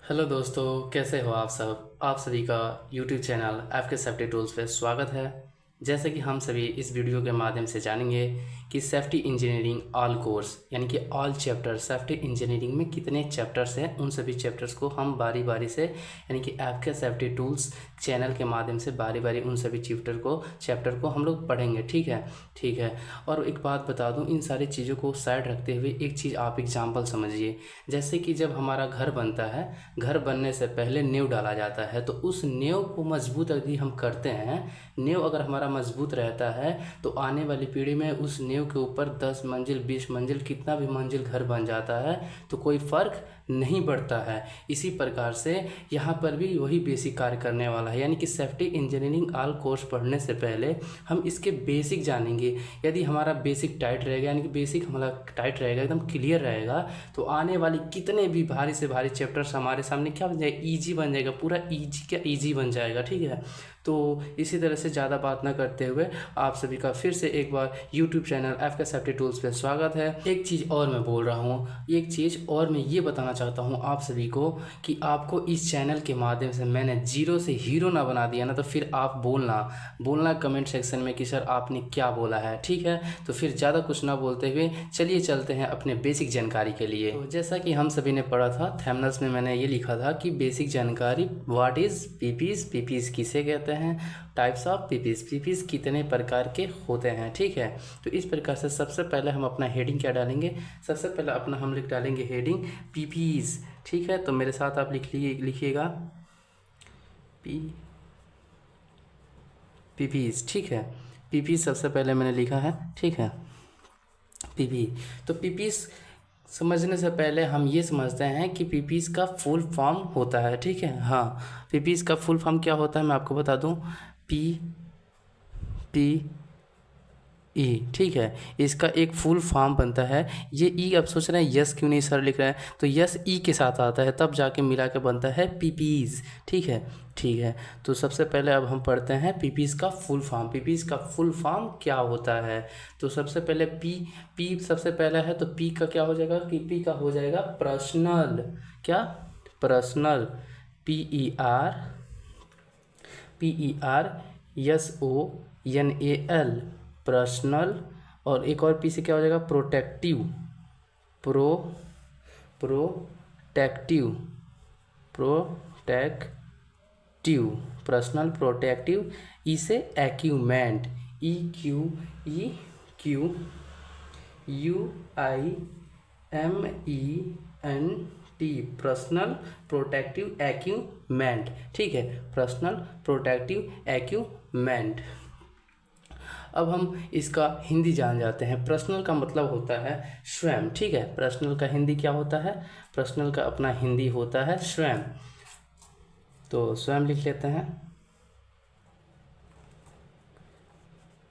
Hello दोस्तों, कैसे हो आप सब। आप सभी का यूट्यूब चैनल एफ के सेफ्टी टूल्स पे स्वागत है। जैसे कि हम सभी इस वीडियो के माध्यम से जानेंगे कि सेफ्टी इंजीनियरिंग ऑल कोर्स यानी कि ऑल चैप्टर सेफ्टी इंजीनियरिंग में कितने चैप्टर्स हैं। उन सभी चैप्टर्स को हम बारी बारी से यानी कि एफ के सेफ्टी टूल्स चैनल के माध्यम से बारी बारी उन सभी चैप्टर को हम लोग पढ़ेंगे। ठीक है, ठीक है। और एक बात बता दूं, इन सारी चीज़ों को साइड रखते हुए एक चीज़ आप एग्जाम्पल समझिए। जैसे कि जब हमारा घर बनता है, घर बनने से पहले नींव डाला जाता है, तो उस नींव को मजबूत यदि हम करते हैं, नींव अगर हमारा मजबूत रहता है तो आने वाली पीढ़ी में उस नींव के ऊपर 10 मंजिल 20 मंजिल कितना भी मंजिल घर बन जाता है तो कोई फ़र्क नहीं पड़ता है। इसी प्रकार से यहाँ पर भी वही बेसिक कार्य करने वाला है, यानी कि सेफ्टी इंजीनियरिंग ऑल कोर्स पढ़ने से पहले हम इसके बेसिक जानेंगे। यदि हमारा बेसिक टाइट रहेगा, यानी कि बेसिक हमारा टाइट रहेगा, एकदम क्लियर रहेगा, तो आने वाली कितने भी भारी से भारी चैप्टर्स हमारे सामने क्या बन जाएगा, ईजी बन जाएगा, पूरा ईजी क्या ईजी बन जाएगा। ठीक है, तो इसी तरह से ज़्यादा बात ना करते हुए आप सभी का फिर से एक बार यूट्यूब चैनल एफ के सेफ्टी टूल्स पे स्वागत है। एक चीज़ और मैं बोल रहा हूँ, एक चीज़ और मैं ये बताना चाहता हूँ आप सभी को कि आपको इस चैनल के माध्यम से मैंने जीरो से हीरो ना बना दिया ना, तो फिर आप बोलना कमेंट सेक्शन में कि सर आपने क्या बोला है। ठीक है, तो फिर ज़्यादा कुछ ना बोलते हुए चलिए चलते हैं अपने बेसिक जानकारी के लिए। तो जैसा कि हम सभी ने पढ़ा था, थंबनेल्स में मैंने ये लिखा था कि बेसिक जानकारी, व्हाट इज़ पीपीज, पीपीज किसे कहते हैं, टाइप्स ऑफ पीपीज, पीपीज कितने प्रकार के होते हैं। ठीक है, तो इस प्रकार से सबसे पहले हम अपना हेडिंग क्या डालेंगे, सबसे पहले अपना हम लिख डालेंगे हेडिंग पीपीज। ठीक है, तो मेरे साथ आप लिखिएगा पीपीज। ठीक है, पीपीज सबसे पहले मैंने लिखा है। ठीक है, पीपी। तो पीपीज समझने से पहले हम ये समझते हैं कि पीपीज का फुल फॉर्म होता है। ठीक है, हाँ, पीपीज का फुल फॉर्म क्या होता है मैं आपको बता दूं, पी पी ई। ठीक है, इसका एक फुल फॉर्म बनता है। ये ई आप सोच रहे हैं यस क्यों नहीं सर लिख रहे हैं, तो यस ई के साथ आता है, तब जाके मिला के बनता है पीपीज। ठीक है, ठीक है। तो सबसे पहले अब हम पढ़ते हैं पीपीज का फुल फॉर्म। पीपीज का फुल फॉर्म क्या होता है, तो सबसे पहले पी, पी सबसे पहला है, तो पी का क्या हो जाएगा कि पी का हो जाएगा पर्सनल। क्या, personal, PER, PER, SONAL, personal. और एक और पी से क्या हो जाएगा, protective, pro protective protective personal protective. E से equipment, EQUIUIMENT, personal protective equipment. ठीक है, पर्सनल प्रोटेक्टिव एक्यूमेंट। अब हम इसका हिंदी जान जाते हैं। पर्सनल का मतलब होता है स्वयं। ठीक है, पर्सनल का हिंदी क्या होता है, पर्सनल का अपना हिंदी होता है स्वयं। तो स्वयं लिख लेते हैं,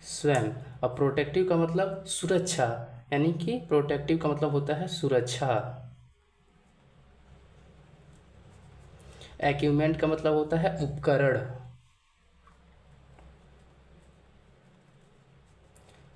स्वयं। और प्रोटेक्टिव का मतलब सुरक्षा, यानी कि प्रोटेक्टिव का मतलब होता है सुरक्षा। इक्विपमेंट का मतलब होता है उपकरण।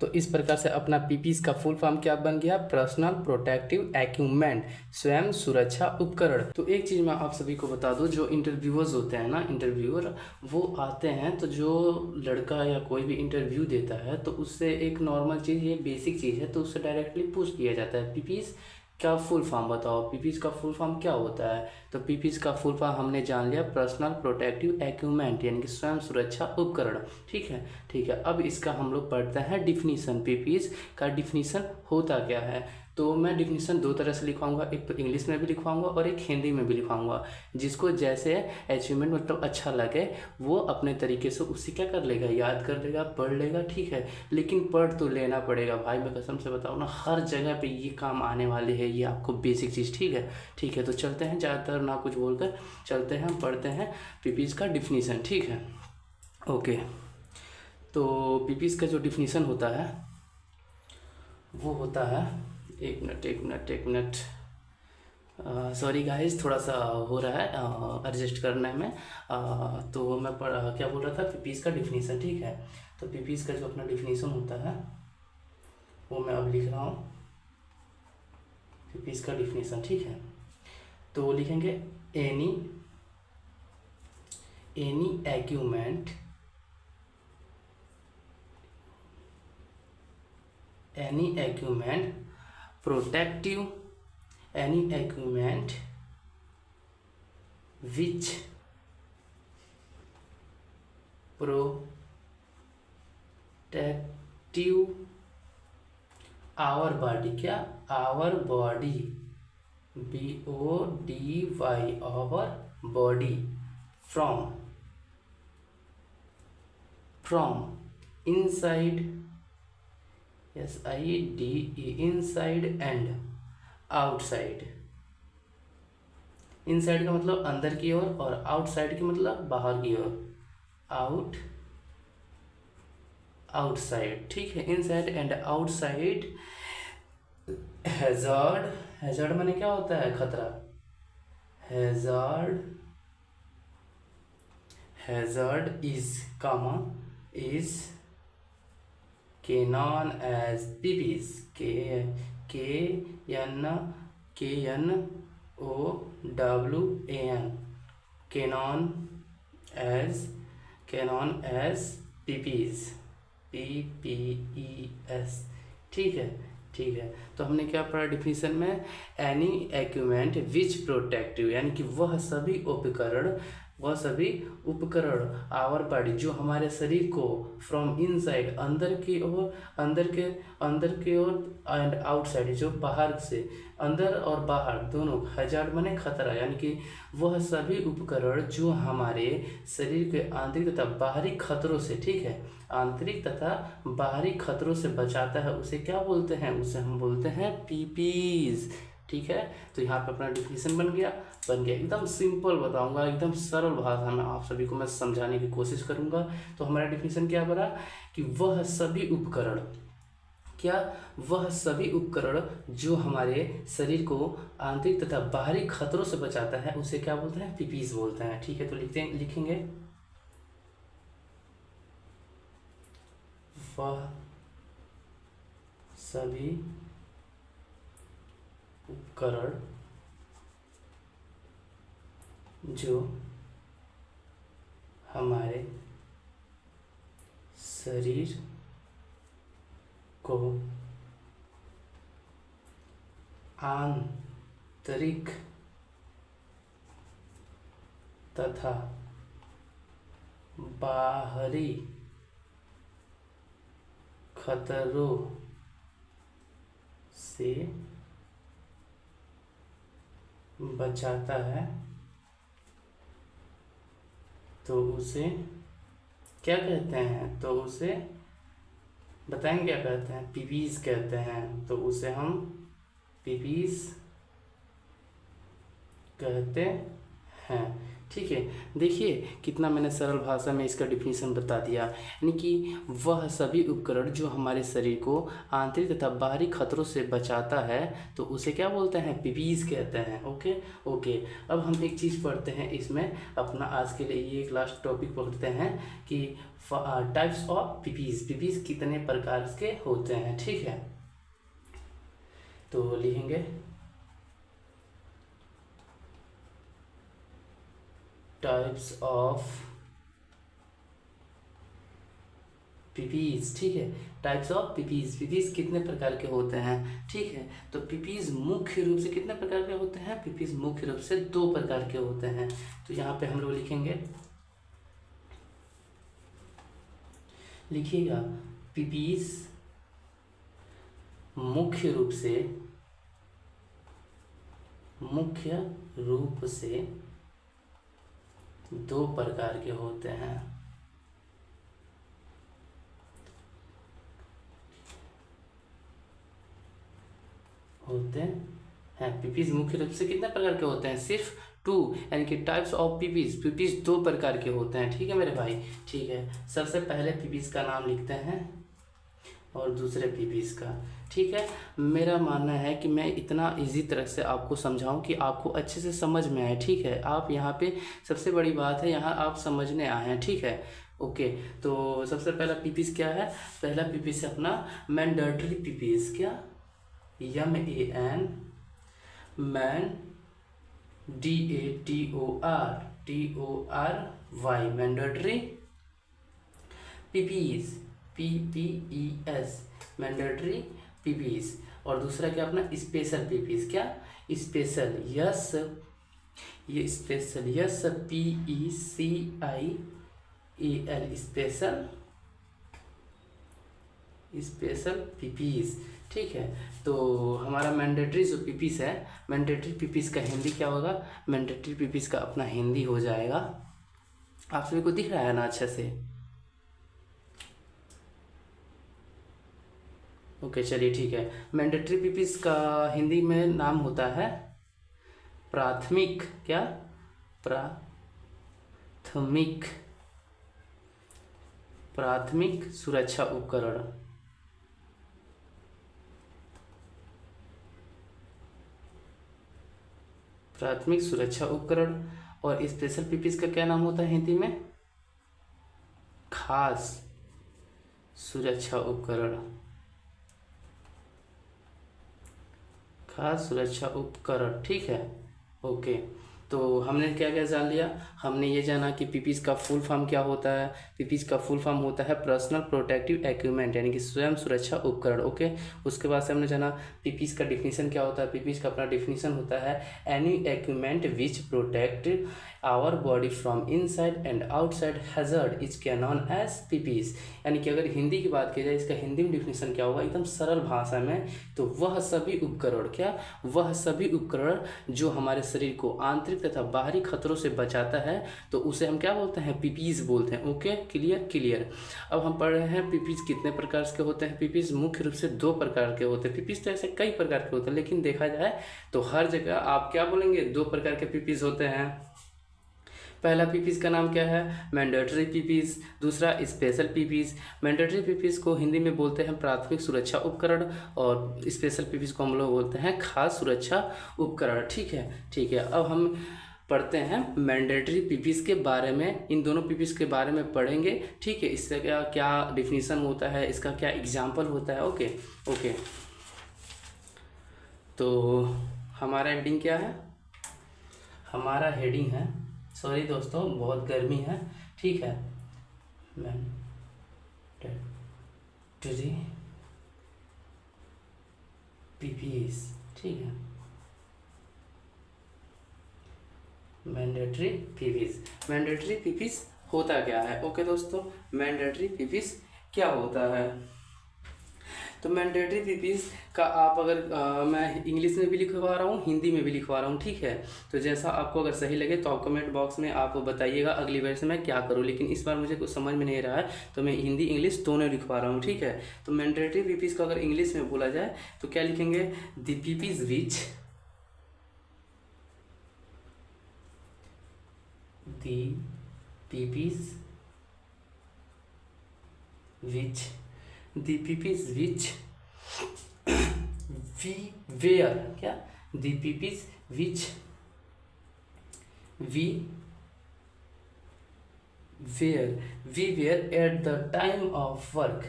तो इस प्रकार से अपना पीपीज का फुल फॉर्म क्या बन गया, पर्सनल प्रोटेक्टिव इक्विपमेंट, स्वयं सुरक्षा उपकरण। तो एक चीज़ मैं आप सभी को बता दूं, जो इंटरव्यूअर्स होते हैं ना, इंटरव्यूअर वो आते हैं, तो जो लड़का या कोई भी इंटरव्यू देता है तो उससे एक नॉर्मल चीज़, ये बेसिक चीज़ है, तो उससे डायरेक्टली पूछ लिया जाता है पीपीज का फुल फॉर्म बताओ, पीपीज का फुल फॉर्म क्या होता है। तो पीपीज का फुल फॉर्म हमने जान लिया, पर्सनल प्रोटेक्टिव इक्विपमेंट, यानी कि स्वयं सुरक्षा उपकरण। ठीक है, ठीक है। अब इसका हम लोग पढ़ते हैं डिफिनीसन, पीपीज का डिफिनीसन होता क्या है। तो मैं डिफिनीसन दो तरह से लिखवाऊंगा, एक तो इंग्लिश में भी लिखवाऊंगा और एक हिंदी में भी लिखवाऊंगा। जिसको जैसे अचीवमेंट मतलब अच्छा लगे वो अपने तरीके से उसी क्या कर लेगा, याद कर लेगा, पढ़ लेगा। ठीक है, लेकिन पढ़ तो लेना पड़ेगा भाई, मैं कसम से बताऊँ ना, हर जगह पे ये काम आने वाले है, ये आपको बेसिक चीज़। ठीक है, ठीक है। तो चलते हैं, ज़्यादातर ना कुछ बोलकर चलते हैं, हम पढ़ते हैं पीपीज का डिफिनीसन। ठीक है, ओके। तो पीपीज का जो डिफिनीसन होता है वो होता है, एक मिनट, सॉरी गाइस, थोड़ा सा हो रहा है एडजस्ट करने में। तो मैं क्या बोल रहा था, पीपीज का डिफिनीसन। ठीक है, तो पीपीज का जो अपना डिफिनीसन होता है वो मैं अब लिख रहा हूँ, पीपीज का डिफिनीसन। ठीक है, तो लिखेंगे any equipment protective which protective our body, क्या our body, BODY our body from inside SIDE inside and outside. Inside का मतलब अंदर की ओर और आउटसाइड की मतलब बाहर की ओर, आउटसाइड, ठीक है। इनसाइड एंड आउटसाइड हैजार्ड माने क्या होता है, खतरा। Hazard is known as PPs, known as PPs, ठीक है। तो हमने क्या पढ़ा डिफिनीशन में, एनी एक्यूमेंट विच प्रोटेक्टिव, यानी कि वह सभी उपकरण आवर बॉडी, जो हमारे शरीर को फ्रॉम इनसाइड अंदर की ओर एंड आउटसाइड, जो बाहर से, अंदर और बाहर दोनों, हैजार्ड माने खतरा, यानी कि वह सभी उपकरण जो हमारे शरीर के आंतरिक तथा बाहरी खतरों से, ठीक है, आंतरिक तथा बाहरी खतरों से बचाता है, उसे क्या बोलते हैं, उसे हम बोलते हैं पीपीज, ठीक है। तो यहाँ पे अपना डिफिनीशन बन गया। एकदम सिंपल बताऊंगा, एकदम सरल भाषा में आप सभी को मैं समझाने की कोशिश करूंगा। तो हमारा डिफिनीशन क्या बना कि वह सभी उपकरण जो हमारे शरीर को आंतरिक तथा बाहरी खतरों से बचाता है, उसे क्या बोलते हैं, पीपीज बोलते हैं, ठीक है। तो लिखेंगे वह सभी उपकरण जो हमारे शरीर को आंतरिक तथा बाहरी खतरों से बचाता है, तो उसे क्या कहते हैं, तो उसे बताएंगे क्या कहते हैं, पीपीज कहते हैं। तो उसे हम पीपीज कहते हैं, ठीक है। देखिए कितना मैंने सरल भाषा में इसका डिफिनीशन बता दिया, यानी कि वह सभी उपकरण जो हमारे शरीर को आंतरिक तथा बाहरी खतरों से बचाता है, तो उसे क्या बोलते हैं, पीपीज कहते हैं। ओके। अब हम एक चीज़ पढ़ते हैं इसमें, अपना आज के लिए ये एक लास्ट टॉपिक पढ़ते हैं कि टाइप्स ऑफ पीपीज कितने प्रकार के होते हैं, ठीक है। तो लिखेंगे टाइप्स ऑफ पीपीज, ठीक है। टाइप्स ऑफ पीपीज कितने प्रकार के होते हैं, ठीक है। तो पीपीज मुख्य रूप से कितने प्रकार के होते हैं, पीपीज मुख्य रूप से 2 प्रकार के होते हैं। तो यहाँ पे हम लोग लिखिएगा पीपीज मुख्य रूप से 2 प्रकार के होते हैं। पीपीज मुख्य रूप से कितने प्रकार के होते हैं, सिर्फ 2, यानी कि टाइप्स ऑफ पीपीज 2 प्रकार के होते हैं, ठीक है मेरे भाई, ठीक है। सबसे पहले पीपीज का नाम लिखते हैं और दूसरे पीपीज का, ठीक है। मेरा मानना है कि मैं इतना इजी तरह से आपको समझाऊं कि आपको अच्छे से समझ में आए, ठीक है। आप यहाँ पे सबसे बड़ी बात है, यहाँ आप समझने आए हैं, ठीक है। ओके, तो सबसे पहला पीपीज क्या है, पहला पीपीज है अपना मैंडेटरी पीपीज, क्या, MAN DATORY mandatory PPs, PPES mandatory PPs. और दूसरा क्या अपना स्पेशल पीपीज, क्या स्पेशल, यस ये special, yes PECIAL special, special PPs. ठीक है, तो हमारा मैंडेटरी जो पीपीस है, मैंडेटरी पीपीस का हिंदी क्या होगा, मैंडेटरी पीपीस का अपना हिंदी हो जाएगा, आप सभी को दिख रहा है ना अच्छे से? ओके चलिए ठीक है। मैंडेटरी पीपीस का हिंदी में नाम होता है प्राथमिक, क्या प्राथमिक, प्राथमिक सुरक्षा उपकरण। प्राथमिक सुरक्षा उपकरण। और स्पेशल पीपीस का क्या नाम होता है हिंदी में, खास सुरक्षा उपकरण, खास सुरक्षा उपकरण। ठीक है, ओके। तो हमने क्या क्या जान लिया, हमने ये जाना कि पीपीस का फुल फॉर्म क्या होता है। पीपीस का फुल फॉर्म होता है पर्सनल प्रोटेक्टिव इक्विपमेंट, यानी कि स्वयं सुरक्षा उपकरण। ओके, उसके बाद से हमने जाना पीपीस का डिफिनीशन क्या होता है। पीपीस का अपना डिफिनीशन होता है any equipment which protect our body from inside and outside hazard is can known as PPEs. यानी कि अगर हिंदी की बात की जाए, इसका हिंदी में डिफिनीशन क्या होगा एकदम सरल भाषा में, तो वह सभी उपकरण, क्या वह सभी उपकरण जो हमारे शरीर को आंतरिक तथा बाहरी खतरों से बचाता है, तो उसे हम क्या बोलते हैं, पीपीज बोलते हैं। Okay, clear clear. अब हम पढ़ रहे हैं पीपीज कितने प्रकार के होते हैं। पीपीज मुख्य रूप से 2 प्रकार के होते हैं। पीपीज तो ऐसे कई प्रकार के होते हैं, लेकिन देखा जाए तो हर जगह आप क्या बोलेंगे, 2 प्रकार के पीपीज होते हैं। पहला पीपीज का नाम क्या है, मैंडेटरी पीपीज, दूसरा स्पेशल पीपीज। मैंडेटरी पीपीज को हिंदी में बोलते हैं प्राथमिक सुरक्षा उपकरण, और स्पेशल पीपीज को हम लोग बोलते हैं खास सुरक्षा उपकरण। ठीक है ठीक है। अब हम पढ़ते हैं मैंडेटरी पीपीज के बारे में, इन दोनों पीपीज के बारे में पढ़ेंगे। ठीक है, इससे क्या क्या डिफिनीशन होता है, इसका क्या एग्जाम्पल होता है। ओके ओके, तो हमारा हेडिंग क्या है, हमारा हेडिंग है, सॉरी दोस्तों बहुत गर्मी है। ठीक है, मैंडेटरी पीपीज। ठीक है, मैंडेटरी पीपीज। मैंडेटरी पीपीज होता क्या है। ओके दोस्तों, मैंडेटरी पीपीज क्या होता है। तो मैंडेटरी पीपीज का आप अगर मैं इंग्लिश में भी लिखवा रहा हूँ, हिंदी में भी लिखवा रहा हूँ। ठीक है, तो जैसा आपको अगर सही लगे तो आप कमेंट बॉक्स में आप बताइएगा अगली बार से मैं क्या करूँ, लेकिन इस बार मुझे कुछ समझ में नहीं रहा है, तो मैं हिंदी इंग्लिश दोनों लिखवा रहा हूँ। ठीक है, तो मैंडेटरी पीपीज को अगर इंग्लिश में बोला जाए तो क्या लिखेंगे, the PPs which, the PPs which, the PPs which we wear, क्या the PPs which we wear at the time of work,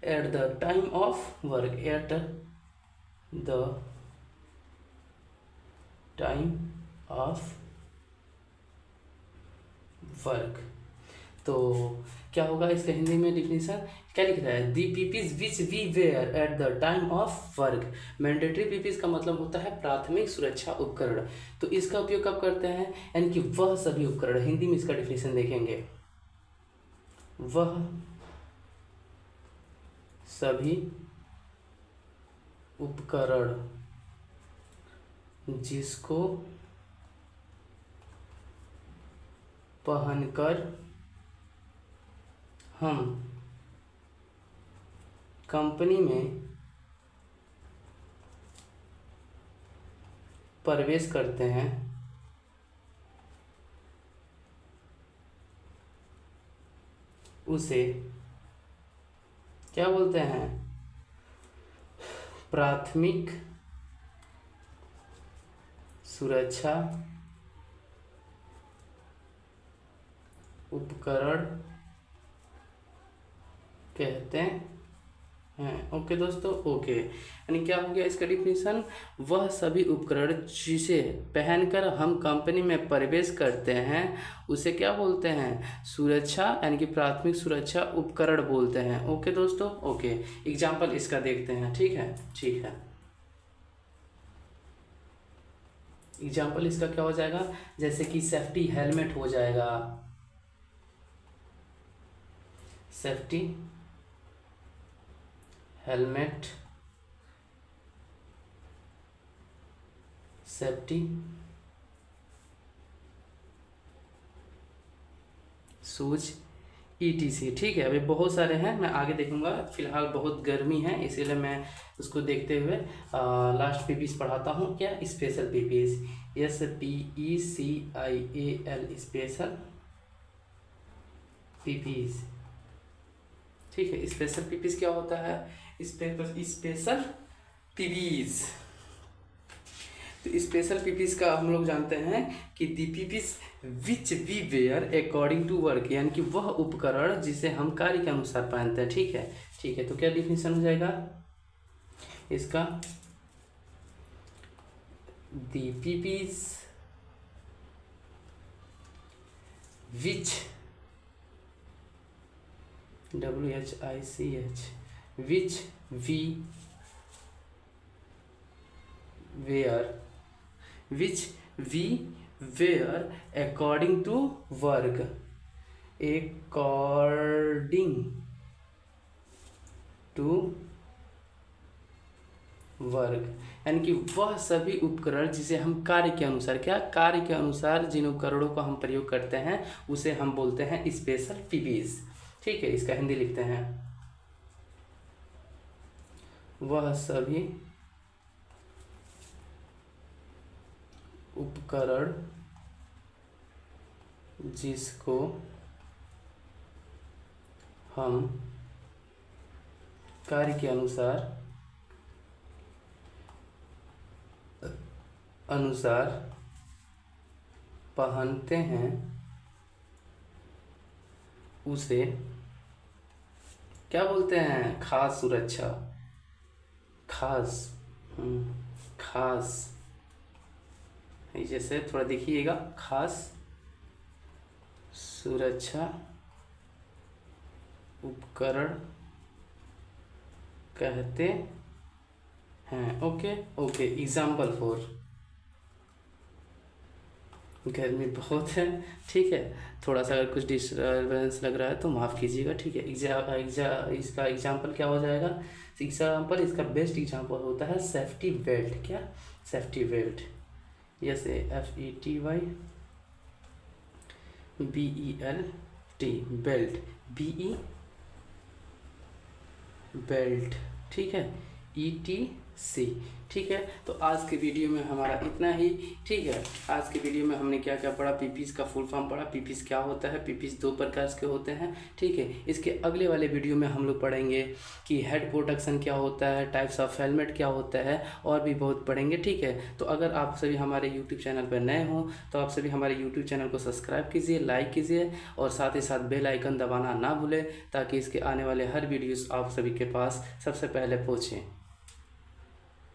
at the time of work, at the time of work। तो क्या होगा इसका हिंदी में definition, क्या लिख रहा है, the PPEs which we wear at the time of work. Mandatory PPEs का मतलब होता है प्राथमिक सुरक्षा उपकरण। तो इसका उपयोग कब करते हैं, यानी कि वह सभी उपकरण, हिंदी में इसका डिफिनीशन देखेंगे, वह सभी उपकरण जिसको पहनकर हम कंपनी में प्रवेश करते हैं, उसे क्या बोलते हैं, प्राथमिक सुरक्षा उपकरण कहते हैं। ओके दोस्तों, ओके, यानी क्या हो गया इसका डिफिनीशन, वह सभी उपकरण जिसे पहनकर हम कंपनी में प्रवेश करते हैं उसे क्या बोलते हैं, सुरक्षा यानी कि प्राथमिक सुरक्षा उपकरण बोलते हैं। ओके दोस्तों, ओके, एग्जाम्पल इसका देखते हैं। ठीक है, ठीक है, एग्जाम्पल इसका क्या हो जाएगा, जैसे कि सेफ्टी हेलमेट हो जाएगा, safety helmet, safety shoes, ETC। ठीक है, अभी बहुत सारे हैं, मैं आगे देखूंगा, फिलहाल बहुत गर्मी है इसीलिए मैं उसको देखते हुए लास्ट पीपीस पढ़ाता हूँ। क्या, स्पेशल पीपीस, SPECIAL, स्पेशल पीपीस। ठीक है, स्पेशल पीपीस क्या होता है, स्पेशल पीपीस। तो स्पेशल पीपीस का हम लोग जानते हैं कि the PPEs which we wear according to work, यानी कि वह उपकरण जिसे हम कार्य के अनुसार पहनते हैं। ठीक है, ठीक है, तो क्या डिफिनीशन हो जाएगा इसका, the PPEs which, WHICH, which we wear, which we wear according to work, according to work, यानी कि वह सभी उपकरण जिसे हम कार्य के अनुसार, क्या, कार्य के अनुसार जिन उपकरणों का हम प्रयोग करते हैं उसे हम बोलते हैं स्पेशल पीपीस। ठीक है, इसका हिंदी लिखते हैं, वह सभी उपकरण जिसको हम कार्य के अनुसार पहनते हैं उसे क्या बोलते हैं, खास सुरक्षा, खास जैसे थोड़ा देखिएगा, खास सुरक्षा उपकरण कहते हैं। ओके, ओके, एग्जाम्पल 4, गर्मी बहुत है। ठीक है, थोड़ा सा अगर कुछ डिस्टर्बेंस लग रहा है तो माफ़ कीजिएगा। ठीक है, इसका एग्जाम्पल क्या हो जाएगा, एग्जाम्पल, इसका बेस्ट एग्जाम्पल होता है सेफ्टी बेल्ट। क्या, safety belt, FETY BELT, belt, BE belt. ठीक है, ETC। ठीक है, तो आज के वीडियो में हमारा इतना ही। ठीक है, आज के वीडियो में हमने क्या क्या पढ़ा, पीपीस का फुल फॉर्म पढ़ा, पीपीस क्या होता है, पीपीस 2 प्रकार के होते हैं। ठीक है, इसके अगले वाले वीडियो में हम लोग पढ़ेंगे कि हेड प्रोटेक्शन क्या होता है, टाइप्स ऑफ हेलमेट क्या होता है, और भी बहुत पढ़ेंगे। ठीक है, तो अगर आप सभी हमारे यूट्यूब चैनल पर नए हों तो आप सभी हमारे यूट्यूब चैनल को सब्सक्राइब कीजिए, लाइक कीजिए, और साथ ही साथ बेल आइकन दबाना ना भूलें ताकि इसके आने वाले हर वीडियोज़ आप सभी के पास सबसे पहले पहुँचें।